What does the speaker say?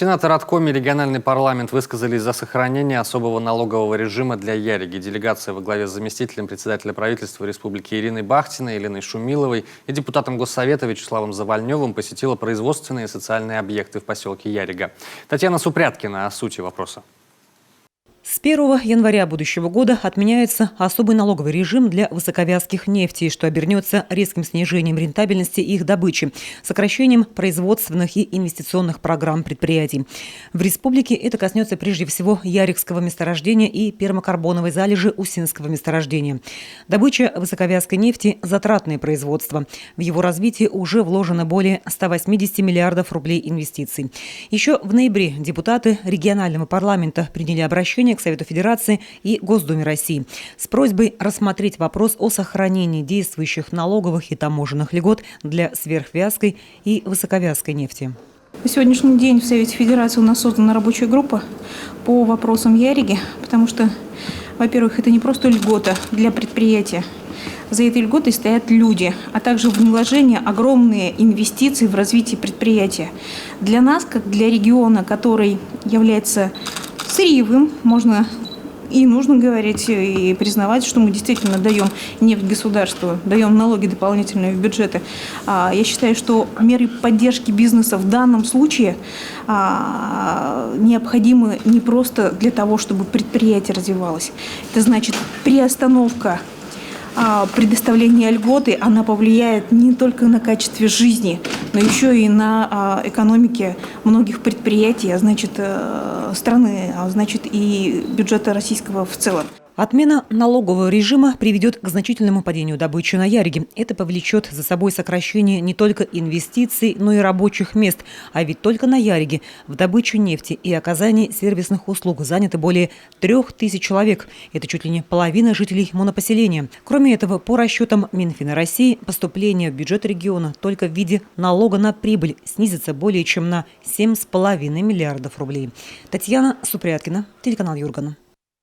Сенат и Радком и региональный парламент высказались за сохранение особого налогового режима для Яриги. Делегация во главе с заместителем председателя правительства республики Ириной Бахтиной, Еленой Шумиловой и депутатом Госсовета Вячеславом Завальневым посетила производственные и социальные объекты в поселке Ярига. Татьяна Супряткина о сути вопроса. С 1 января будущего года отменяется особый налоговый режим для высоковязких нефтей, что обернется резким снижением рентабельности их добычи, сокращением производственных и инвестиционных программ предприятий. В республике это коснется прежде всего Яригского месторождения и пермокарбоновой залежи Усинского месторождения. Добыча высоковязкой нефти – затратное производство. В его развитие уже вложено более 180 миллиардов рублей инвестиций. Еще в ноябре депутаты регионального парламента приняли обращение к Совету Федерации и Госдуме России с просьбой рассмотреть вопрос о сохранении действующих налоговых и таможенных льгот для сверхвязкой и высоковязкой нефти. На сегодняшний день в Совете Федерации у нас создана рабочая группа по вопросам Яриги, потому что, во-первых, это не просто льгота для предприятия. За этой льготой стоят люди, а также вложения, огромные инвестиции в развитие предприятия. Для нас, как для региона, который является сырьевым, можно и нужно говорить и признавать, что мы действительно даем нефть государству, даем налоги дополнительные в бюджеты. Я считаю, что меры поддержки бизнеса в данном случае необходимы не просто для того, чтобы предприятие развивалось. Это значит приостановка предоставление льготы, она повлияет не только на качество жизни, но еще и на экономике многих предприятий, а значит страны, а значит и бюджета российского в целом. Отмена налогового режима приведет к значительному падению добычи на Яриге. Это повлечет за собой сокращение не только инвестиций, но и рабочих мест. А ведь только на Яриге в добычу нефти и оказании сервисных услуг заняты более 3000 человек. Это чуть ли не половина жителей монопоселения. Кроме этого, по расчетам Минфина России, поступление в бюджет региона только в виде налога на прибыль снизится более чем на 7,5 миллиардов рублей. Татьяна Супряткина, телеканал Юргана.